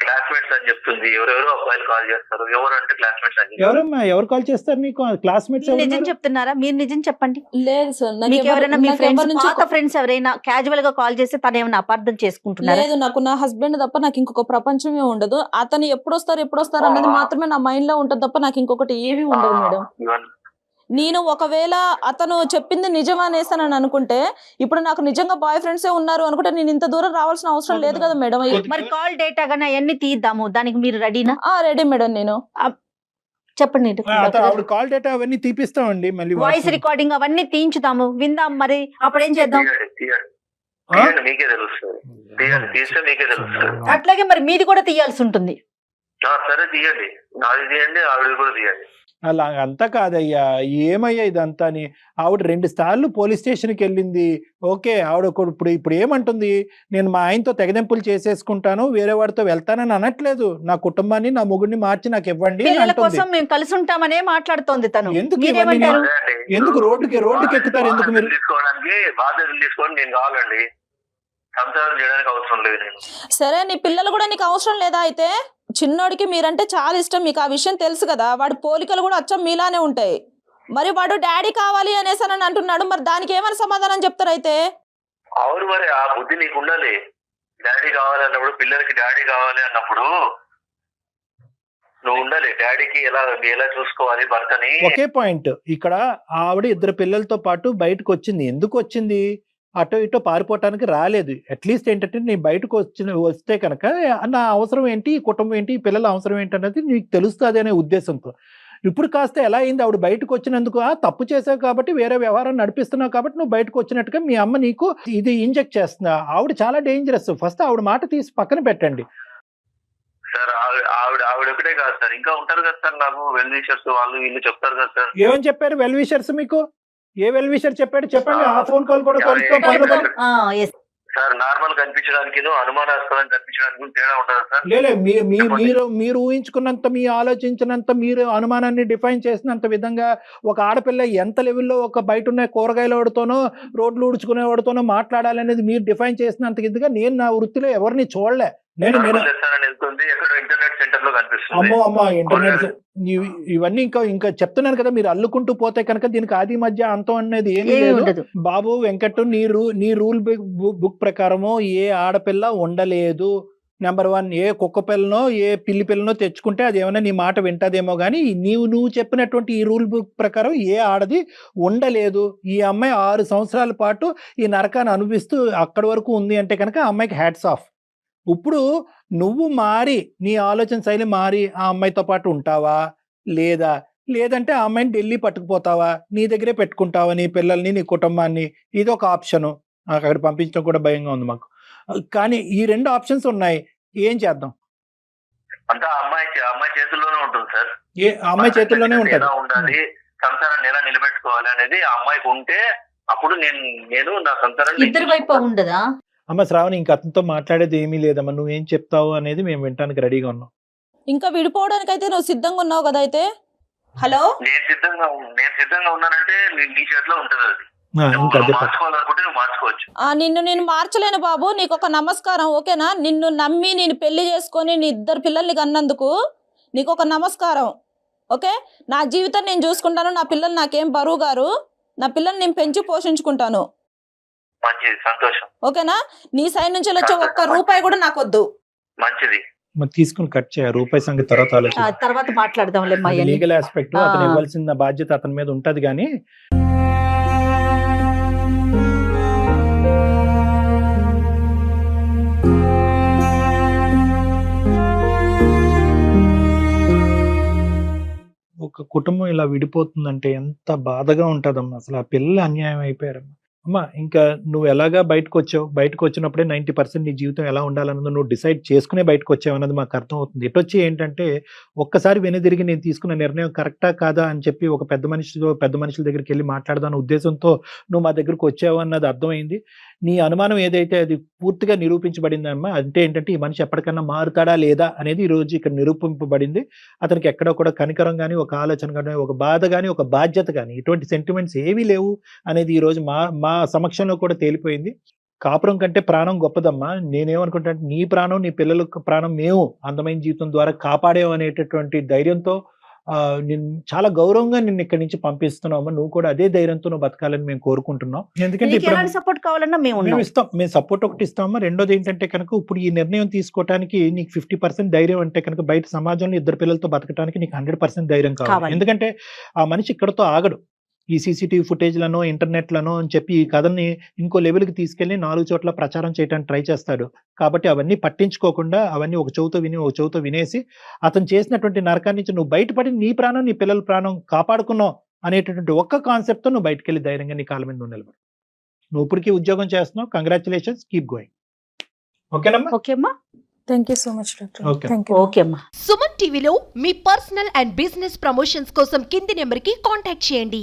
క్లాస్మేట్స్ అని చెప్తుంది. ఎవరెవరో అబ్బాయిలు కాల్ చేస్తారు. ఎవరు అంటే క్లాస్మేట్స్ అని చెప్తారు. ఎవరమ్మా ఎవరు కాల్ చేస్తారు నీకు? క్లాస్మేట్స్ మీరు నిజం చెప్తున్నారా? మీరు నిజం చెప్పండి. లేదు సార్. మీకు ఎవరైనా మీ ఫ్రెండ్స్, పాత ఫ్రెండ్స్ ఎవరైనా క్యాజువల్ గా కాల్ చేస్తే తను ఏమైనా అపార్థం చేసుకుంటున్నారా? లేదు, నాకు నా హస్బెండ్ తప్ప నాకు ఇంకొక ప్రపంచమే ఉండదు. అతను ఎప్పుడు వస్తారు అన్నది మాత్రమే నా మైండ్ లో ఉంటది తప్ప నాకు ఇంకొకటి ఏమీ ఉండదు మేడం. నేను ఒకవేళ అతను చెప్పింది నిజం అనేసానని అనుకుంటే, ఇప్పుడు నాకు నిజంగా బాయ్ ఫ్రెండ్సే ఉన్నారు అనుకుంటే నేను ఇంత దూరం రావాల్సిన అవసరం లేదు కదా మేడం. మరి కాల్ డేటా గానీ అవన్నీ తీద్దాము, దానికి మీరు రెడీనా? Ready madam. నేను చెప్పండి. ఆవిడ కాల్ డేటా అవన్నీ తీపిస్తామండి. మళ్ళీ వాయిస్ రికార్డింగ్ అవన్నీ తీయించుదాము, విందాం. మరి అప్పుడు ఏం చేద్దాం? తీయండి, మీకే తెలుస్తుంది. తీయండి, తీస్తే మీకే తెలుస్తుంది. అట్లాగే మరి మీది కూడా తీయాల్సి ఉంటుంది. సరే తీయండి, నాది తీయండి, ఆవిడ కూడా తీయండి. అలా అంతా కాదయ్యా. ఏమయ్యా ఇదంతా అని? ఆవిడ 2 సార్లు పోలీస్ స్టేషన్కి వెళ్ళింది. ఓకే, ఆవిడ ఇప్పుడు ఏమంటుంది? నేను మా ఆయనతో తెగదెంపులు చేసేసుకుంటాను, వేరే వాడితో వెళ్తానని అనట్లేదు. నా కుటుంబాన్ని, నా మొగుడిని మార్చి నాకు ఇవ్వండి అని పిల్లల అంటుంది. కోసం మేము కలిసి ఉంటామనే మాట్లాడుతోంది తను. ఎందుకు మీరేమంటారు? ఎందుకు రోడ్డుకి ఎక్కుతారు? ఎందుకు మీరు తీసుకోవడానికి బాధ్యతలు తీసుకోవడం నేను కావాలండి. సంసారం చేయడానికి అవసరం లేదు నేను. సరే, నీ పిల్లలు కూడా నీకు అవసరం లేదా? అయితే చిన్నోడికి మీరంటే చాలా ఇష్టం, మీకు ఆ విషయం తెలుసు కదా. వాడి పోలికలు కూడా అచ్చం మీలానే ఉంటాయి. మరి వాడు డాడీ కావాలి అనేసి అని అంటున్నాడు. మరి దానికి ఏమైనా సమాధానం చెప్తారు అయితే? అవును, మరి ఆ బుద్ధి నీకు ఉండాలి. డాడీ కావాలి అన్నప్పుడు, పిల్లలకి డాడీ కావాలి అన్నప్పుడు నువ్వు ఉండాలి. డాడీకి ఎలా చూసుకోవాలి భర్తని. ఒకే పాయింట్. ఇక్కడ ఆవిడ 2 పిల్లలతో పాటు బయటకు వచ్చింది. ఎందుకు వచ్చింది? అటో ఇటో పారిపోవటానికి రాలేదు. అట్లీస్ట్ ఏంటంటే నేను బయటకు వస్తే కనుక నా అవసరం ఏంటి, ఈ కుటుంబం ఏంటి, ఈ పిల్లల అవసరం ఏంటి అనేది నీకు తెలుస్తుంది అనే ఉద్దేశంతో. ఇప్పుడు కాస్త ఎలా అయింది? ఆవిడ బయటకు వచ్చినందుకు తప్పు చేసావు కాబట్టి, వేరే వ్యవహారం నడిపిస్తున్నావు కాబట్టి నువ్వు బయటకు వచ్చినట్టుగా మీ అమ్మ నీకు ఇది ఇంజెక్ట్ చేస్తున్నా. ఆవిడ చాలా డేంజరస్. ఫస్ట్ ఆవిడ మాట తీసి పక్కన పెట్టండి సార్. ఆవిడ ఒకటే కాదు సార్, ఇంకా ఉంటారు కదా సార్. నాకు వెల్ విషర్స్ వాళ్ళు వీళ్ళు చెప్తారు కదా సార్. ఏమని చెప్పారు వెల్ విషర్స్ మీకు? ఏ వెల్ విషర్ చెప్పాడు చెప్పండి. ఆ ఫోన్ కాల్ కూడా సార్ నార్మల్ కనిపించడానికి, అనుమానాస్పదం కనిపించడానికి తేడా ఉంటుందా సార్? లేదు, మీరు ఊహించుకున్నంత, మీ ఆలోచించినంత, మీరు అనుమానాన్ని డిఫైన్ చేసినంత విధంగా ఒక ఆడపిల్ల ఎంత లెవెల్లో ఒక బయట ఉన్న కూరగాయలవాడితోనో, రోడ్లు ఊడ్చుకునేవాడితోనో మాట్లాడాలనేది మీరు డిఫైన్ చేసినంత ఇదిగా నేను నా వృత్తిలో ఎవరిని చూడలే. ఇంటర్నెట్ సెంటర్ లో కనిపిస్తుంది. అమ్మో ఇంటర్నెట్ ఇవన్నీ ఇంకా చెప్తున్నాను కదా. మీరు అల్లుకుంటూ పోతే కనుక దీనికి ఆది మధ్య అంతం అనేది ఏమీ లేదు. బాబు వెంకట్, నీ రూల్ బుక్ ప్రకారము ఏ ఆడపిల్ల ఉండలేదు. నెంబర్ 1, ఏ కుక్క పిల్లనో ఏ పిల్లి పిల్లనో తెచ్చుకుంటే అది ఏమైనా నీ మాట వింటదేమో కానీ నువ్వు చెప్పినటువంటి ఈ రూల్ బుక్ ప్రకారం ఏ ఆడది ఉండలేదు. ఈ అమ్మాయి 6 సంవత్సరాల పాటు ఈ నరకాన్ని అనుభవిస్తూ అక్కడి వరకు ఉంది అంటే కనుక ఆ అమ్మాయికి హ్యాట్స్ ఆఫ్. ఇప్పుడు నువ్వు మారి, నీ ఆలోచన శైలి మారి ఆ అమ్మాయితో పాటు ఉంటావా లేదంటే ఆ అమ్మాయిని ఢిల్లీ పట్టుకుపోతావా, నీ దగ్గరే పెట్టుకుంటావా నీ పిల్లల్ని, నీ కుటుంబాన్ని? ఇది ఒక ఆప్షను. అక్కడ పంపించడం కూడా భయంగా ఉంది మాకు. కానీ ఈ 2 ఆప్షన్స్ ఉన్నాయి. ఏం చేద్దాం? అంతా అమ్మాయి చేతుల్లోనే ఉంటుంది సార్. అమ్మాయి చేతుల్లోనే ఉంటుంది. ఉండాలి, సంసారాన్ని ఎలా నిలబెట్టుకోవాలి అనేది ఆ అమ్మాయికి ఉంటే అప్పుడు నేను నా సంతానాన్ని ఇద్దరి వైపు ఉండదా? అమ్మ శ్రావణి, ఇంక అతనితో మాట్లాడేది ఏమీ లేదమ్మా, నువ్వేం చెప్తావు అనేది మేము వినడానికి రెడీగా ఉన్నాం. ఇంకా విడిపోవడానికి అయితే నువ్వు సిద్ధంగా ఉన్నావు కదా అయితే? హలో, నేను సిద్ధంగా ఉన్నానంటే నీ చేతిలో ఉంటది అది. ఇంకా అదే మార్చుకోవాలనుకుంటే నువ్వు మార్చుకోవచ్చు. నేను మార్చలేను బాబు, నీకు ఒక నమస్కారం, ఓకేనా? నిన్ను నమ్మి నేను పెళ్లి చేసుకొని నీ 2 పిల్లల్ని కన్నందుకు నీకు ఒక నమస్కారం, ఓకే? నా జీవితం నేను చూసుకుంటాను, నా పిల్లలు నాకేం బరువు గారు, నా పిల్లల్ని నేను పెంచి పోషించుకుంటాను, మంచిది, సంతోషం. ఓకేనా? నీ సైడ్ నుంచి వచ్చే 1 రూపాయి కూడా నాకు వద్దు. మంచిది. తీసుకుని కట్ చేయ, రూపాయి సంగతి తర్వాత ఆలోచించు. తర్వాత మాట్లాడదాంలే. లీగల్ ఆస్పెక్ట్ అతను ఇవ్వాల్సిన బాధ్యత అతని మీద ఉంటది. కానీ ఒక కుటుంబం ఇలా విడిపోతుందంటే ఎంత బాధగా ఉంటదమ్మా. అసలు ఆ పిల్లలు అన్యాయం అయిపోయారమ్మా. అమ్మా, ఇంకా నువ్వు ఎలాగా బయటకు వచ్చావు, బయటకు వచ్చినప్పుడే 90% నీ జీవితం ఎలా ఉండాలన్నది నువ్వు డిసైడ్ చేసుకునే బయటకు వచ్చావు అన్నది మాకు అర్థం అవుతుంది. ఎటొచ్చి ఏంటంటే ఒక్కసారి వెనుదిరిగి నేను తీసుకున్న నిర్ణయం కరెక్టా కాదా అని చెప్పి ఒక పెద్ద మనుషుల దగ్గరికి వెళ్ళి మాట్లాడదాని ఉద్దేశంతో నువ్వు మా దగ్గరకు వచ్చావు అన్నది అర్థమైంది. నీ అనుమానం ఏదైతే అది పూర్తిగా నిరూపించబడిందమ్మా. అంటే ఏంటంటే ఈ మనిషి ఎప్పటికన్నా మారుతాడా లేదా అనేది ఈ రోజు ఇక్కడ నిరూపింపబడింది. అతనికి ఎక్కడ కూడా కనికరం కానీ, ఒక ఆలోచన కానీ, ఒక బాధ కానీ, ఒక బాధ్యత కానీ, ఇటువంటి సెంటిమెంట్స్ ఏవీ లేవు అనేది ఈ రోజు మా సమక్షంలో కూడా తేలిపోయింది. కాపురం కంటే ప్రాణం గొప్పదమ్మా. నేనేమనుకుంటా, నీ ప్రాణం, నీ పిల్లల ప్రాణం మేము అందమైన జీవితం ద్వారా కాపాడేవు అనేటటువంటి ధైర్యంతో నేను చాలా గౌరవంగా నిన్ను ఇక్కడి నుంచి పంపిస్తున్నాము. నువ్వు కూడా అదే ధైర్యంతో నువ్వు బతకాలని మేము కోరుకుంటున్నాం. ఎందుకంటే ఇప్పుడు సపోర్ట్ కావాలన్నా మేము ఇస్తాం, మేము సపోర్ట్ ఒకటి ఇస్తామా. రెండోది ఏంటంటే కనుక ఇప్పుడు ఈ నిర్ణయం తీసుకోవడానికి నీకు 50% ధైర్యం అంటే కనుక బయట సమాజంలో 2 పిల్లలతో బతకడానికి నీకు 100% ధైర్యం కావాలి. ఎందుకంటే ఆ మనిషి ఇక్కడతో ఆగడు. ఈ సీసీటీవీ ఫుటేజ్లను, ఇంటర్నెట్లను అని చెప్పి ఈ కథని ఇంకో లెవెల్కి తీసుకెళ్లి 4 చోట్ల ప్రచారం చేయడానికి ట్రై చేస్తాడు. కాబట్టి అవన్నీ పట్టించుకోకుండా అవన్నీ ఒక చెవుతో వినేసి అతను చేసినటువంటి నరకాన్ని నుంచి నువ్వు బయటపడి నీ ప్రాణం, నీ పిల్లల ప్రాణం కాపాడుకున్నావు అనేటటువంటి ఒక్క కాన్సెప్ట్తో నువ్వు బయటకు వెళ్ళి ధైర్యంగా నీ కాళ్ళ మీద నువ్వు నిలబడు. నువ్వు ఇప్పటికీ ఉద్యోగం చేస్తున్నావు. Congratulations, keep going. ఓకేనమ్మా? ఓకేమ్మా, thank you so much doctor. Okay. ఓకేమ్మా. సుమన్ టీవీలో మీ పర్సనల్ అండ్ బిజినెస్ ప్రమోషన్స్ కోసం కింది నెంబర్కి కాంటాక్ట్ చేయండి.